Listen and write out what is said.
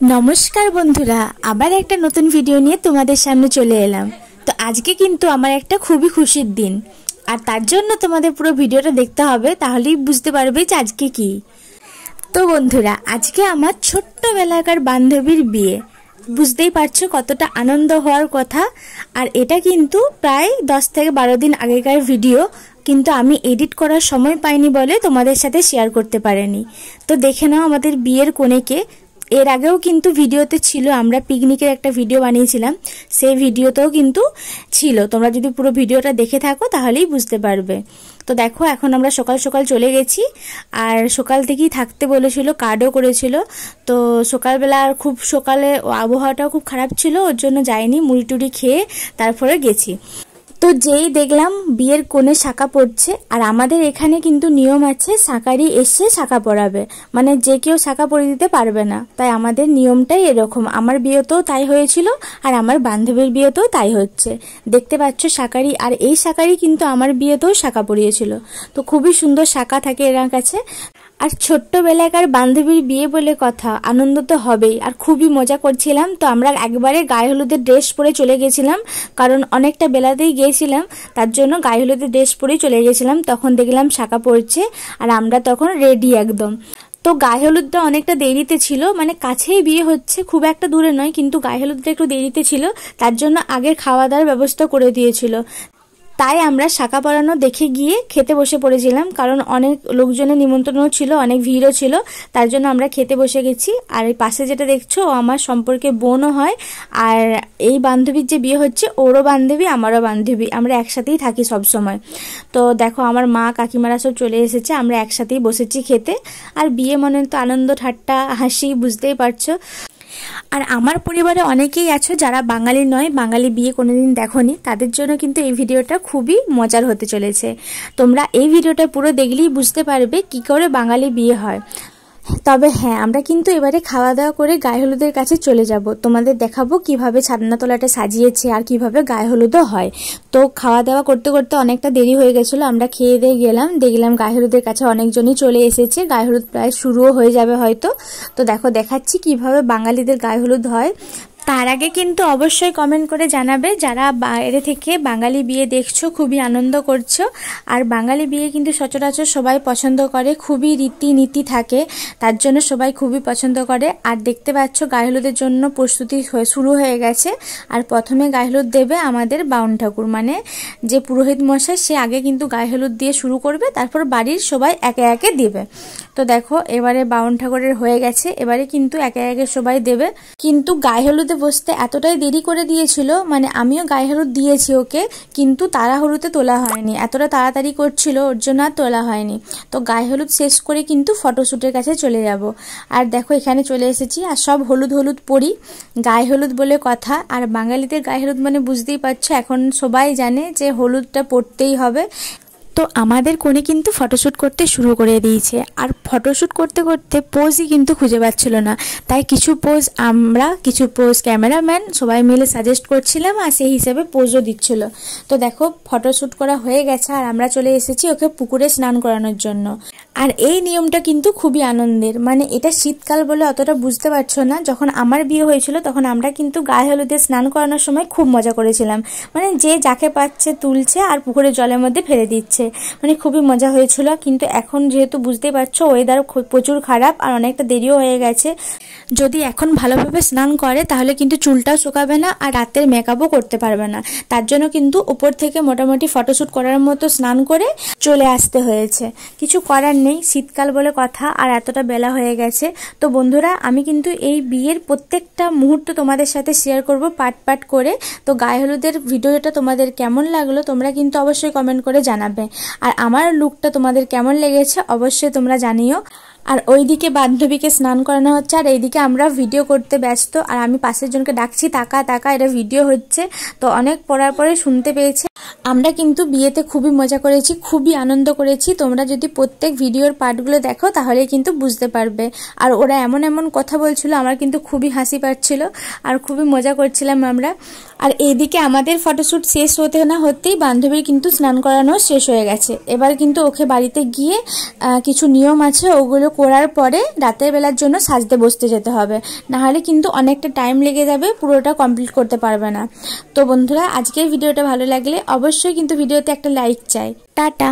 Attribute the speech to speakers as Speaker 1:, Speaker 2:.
Speaker 1: नमस्कार बंधुरा आबार एक नतून भिडियो निये तुम्हादेर सामने चले एलाम। तो आज के किन्तु आमार एक खूबई खुशिर दिन और तार जोन्नो तुम्हादेर पुरो भिडियोटा देखते हबे ताहलेई बुझते पारबे जे आजके कि। तो बंधुरा आज के आमार छोट्ट बेलाकार बान्धबीर बिये, बुझतेई पारछो कतटा आनंद होवार कथा। और एटा किन्तु प्राय 10 থেকে 12 दिन आगेकार भिडियो, किन्तु आमी एडिट करार समय पाइनी बोले तोमादेर साथे शेयर करते पारिनी। तो देखे नाओ आमादेर बियेर कनेके। एर आगेও কিন্তু ভিডিওতে ছিল, আমরা পিকনিকের একটা ভিডিও বানিয়েছিলাম, সেই ভিডিওতেও কিন্তু ছিল। তোমরা যদি পুরো ভিডিওটা দেখে থাকো তাহলেই বুঝতে পারবে। তো দেখো এখন আমরা সকাল সকাল চলে গেছি, আর সকাল থেকেই থাকতে বলেছিল, কার্ডও করেছিল। তো সকালবেলা আর খুব সকালে আবহাওয়াটাও খুব খারাপ ছিল, ওর জন্য যাইনি, মুড়ি টুড়ি খেয়ে তারপরে গেছি। তো যেই দেখলাম বিয়ের কোণে শাঁখা পড়ছে, আর আমাদের এখানে কিন্তু নিয়ম আছে শাঁখারি এসে শাঁখা পরাবে, মানে যে কেউ শাঁখা পরিয়ে দিতে পারবে না। তাই আমাদের নিয়মটাই এরকম। আমার বিয়েতেও তাই হয়েছিল আর আমার বান্ধবীর বিয়েতেও তাই হচ্ছে। দেখতে পাচ্ছ শাঁখারি, আর এই শাঁখারি কিন্তু আমার বিয়েতেও শাঁখা পরিয়েছিল। তো খুবই সুন্দর শাঁখা থাকে এর কাছে। আর ছোট্টবেলাকার বান্ধবীর বিয়ে বলে কথা, আনন্দ তো হবেই, আর খুবই মজা করছিলাম। তো আমরা একবারে গায়ে হলুদের ড্রেস পরে চলে গেছিলাম, কারণ অনেকটা বেলাতেই গিয়েছিলাম, তার জন্য গায়ে হলুদের ড্রেস পরেই চলে গেছিলাম। তখন দেখলাম শাঁখা পড়ছে আর আমরা তখন রেডি একদম। তো গায়ে হলুদটা অনেকটা দেরিতে ছিল, মানে কাছেই বিয়ে হচ্ছে, খুব একটা দূরে নয়, কিন্তু গায়ে হলুদটা একটু দেরিতে ছিল, তার জন্য আগের খাওয়া দাওয়ার ব্যবস্থা করে দিয়েছিল। তাই আমরা শাঁখা পরানো দেখে গিয়ে খেতে বসে পড়েছিলাম, কারণ অনেক লোকজনের নিমন্ত্রণও ছিল, অনেক ভিড়ও ছিল, তার জন্য আমরা খেতে বসে গেছি। আর এই পাশে যেটা দেখছো ও আমার সম্পর্কে বোনও হয়, আর এই বান্ধবীর যে বিয়ে হচ্ছে ওরও বান্ধবী আমারও বান্ধবী, আমরা একসাথেই থাকি সব সময়। তো দেখো আমার মা কাকিমারা সব চলে এসেছে, আমরা একসাথেই বসেছি খেতে। আর বিয়ে মনে তো আনন্দ ঠাট্টা হাসি, বুঝতেই পারছো। আর আমার পরিবারে অনেকেই আছো যারা বাঙালি নয়, বাঙালি বিয়ে কোনোদিন দেখোনি, তাদের জন্য কিন্তু এই ভিডিওটা খুবই মজার হতে চলেছে। তোমরা এই ভিডিওটা পুরো দেখলেই বুঝতে পারবে কি করে বাঙালি বিয়ে হয়। তবে হ্যাঁ, আমরা কিন্তু এবারে খাওয়া দাওয়া করে গায়ে হলুদের কাছে চলে যাব, তোমাদের দেখাবো কিভাবে ছাদনাতলাটা সাজিয়েছে আর কিভাবে গায়ে হলুদও হয়। তো খাওয়া দাওয়া করতে করতে অনেকটা দেরি হয়ে গেছিলো, আমরা খেয়ে দিয়ে গেলাম, দেখলাম গায়ে হলুদের কাছে অনেকজনই চলে এসেছে, গায়ে হলুদ প্রায় শুরুও হয়ে যাবে হয়তো। তো দেখো দেখাচ্ছি কিভাবে বাঙালিদের গায়ে হলুদ হয়। তার আগে কিন্তু অবশ্যই কমেন্ট করে জানাবে যারা বাইরে থেকে বাঙালি বিয়ে দেখছো, খুবই আনন্দ করছো। আর বাঙালি বিয়ে কিন্তু সচরাচর সবাই পছন্দ করে, খুবই রীতিনীতি থাকে, তার জন্য সবাই খুবই পছন্দ করে। আর দেখতে পাচ্ছ গায়ে হলুদের জন্য প্রস্তুতি শুরু হয়ে গেছে। আর প্রথমে গায়ে হলুদ দেবে আমাদের বাউন ঠাকুর, মানে যে পুরোহিত মশাই, সে আগে কিন্তু গায়ে হলুদ দিয়ে শুরু করবে, তারপর বাড়ির সবাই একে একে দেবে। তো দেখো এবারে বাউন ঠাকুরের হয়ে গেছে, এবারে কিন্তু একে একে সবাই দেবে। কিন্তু গায়ে হলুদে বসতে এতটাই দেরি করে দিয়েছিল, মানে আমিও গায়ে হলুদ দিয়েছি ওকে, কিন্তু তাড়াহুড়োতে তোলা হয়নি, এতটা তাড়াতাড়ি করছিল ওর জন্য আর তোলা হয়নি। তো গায়ে হলুদ শেষ করে কিন্তু ফটোশ্যুটের কাছে চলে যাব। আর দেখো এখানে চলে এসেছি, আর সব হলুদ হলুদ পরি, গায়ে হলুদ বলে কথা। আর বাঙালিদের গায়ে হলুদ মানে বুঝতেই পারছো, এখন সবাই জানে যে হলুদটা পড়তেই হবে। তো আমাদের কোণে কিন্তু ফটোশ্যুট করতে শুরু করে দিয়েছে, আর ফটোশ্যুট করতে করতে পোজই কিন্তু খুঁজে পাচ্ছিল না, তাই কিছু পোজ আমরা, কিছু পোজ ক্যামেরাম্যান সবাই মিলে সাজেস্ট করছিলাম, আর সেই হিসেবে পোজও দিচ্ছিল। তো দেখো ফটোশ্যুট করা হয়ে গেছে, আর আমরা চলে এসেছি ওকে পুকুরে স্নান করানোর জন্য। আর এই নিয়মটা কিন্তু খুবই আনন্দের, মানে এটা শীতকাল বলে অতটা বুঝতে পারছো না। যখন আমার বিয়ে হয়েছিল তখন আমরা কিন্তু গায়ে হলুদে স্নান করানোর সময় খুব মজা করেছিলাম, মানে যে যাকে পাচ্ছে তুলছে আর পুকুরের জলের মধ্যে ফেলে দিচ্ছে, মানে খুবই মজা হয়েছিল। কিন্তু এখন যেহেতু বুঝতেই পারছো ওয়েদার প্রচুর খারাপ আর অনেকটা দেরিও হয়ে গেছে, যদি এখন ভালোভাবে স্নান করে তাহলে কিন্তু চুলটাও শুকাবে না আর রাতের মেকআপও করতে পারবে না, তার জন্য কিন্তু উপর থেকে মোটামুটি ফটোশ্যুট করার মতো স্নান করে চলে আসতে হয়েছে। কিছু করার নেই, শীতকাল বলে কথা, আর এতটা বেলা হয়ে গেছে। তো বন্ধুরা আমি কিন্তু এই বিয়ের প্রত্যেকটা মুহূর্ত তোমাদের সাথে শেয়ার করব পার্ট পার্ট করে। তো গায়ে হলুদের ভিডিওটা তোমাদের কেমন লাগলো তোমরা কিন্তু অবশ্যই কমেন্ট করে জানাবে, আর আমার লুকটা তোমাদের কেমন লেগেছে অবশ্যই তোমরা জানিও। আর ওইদিকে বান্ধবীকে স্নান করানো হচ্ছে, আর এইদিকে আমরা ভিডিও করতে ব্যস্ত, আর আমি পাশের জনকে ডাকছি তাকা তাকা, এটা ভিডিও হচ্ছে। তো অনেক পড়ার পরে শুনতে পেয়েছে। আমরা কিন্তু বিয়েতে খুবই মজা করেছি, খুবই আনন্দ করেছি। তোমরা যদি প্রত্যেক ভিডিওর পার্টগুলো দেখো তাহলে কিন্তু বুঝতে পারবে। আর ওরা এমন এমন কথা বলছিল, আমার কিন্তু খুবই হাসি পাচ্ছিল আর খুবই মজা করছিলাম আমরা। আর এইদিকে আমাদের ফটোশ্যুট শেষ হতে না হতেই বান্ধবীর কিন্তু স্নান করানো শেষ হয়ে গেছে। এবার কিন্তু ওকে বাড়িতে গিয়ে কিছু নিয়ম আছে ওগুলো করার পরে রাতের বেলার জন্য সাজতে বসতে যেতে হবে, নাহলে কিন্তু অনেকটা টাইম লেগে যাবে, পুরোটা কমপ্লিট করতে পারবে না। তো বন্ধুরা, আজকের ভিডিওটা ভালো লাগলে অবশ্যই কিন্তু ভিডিওতে একটা লাইক চাই। টাটা।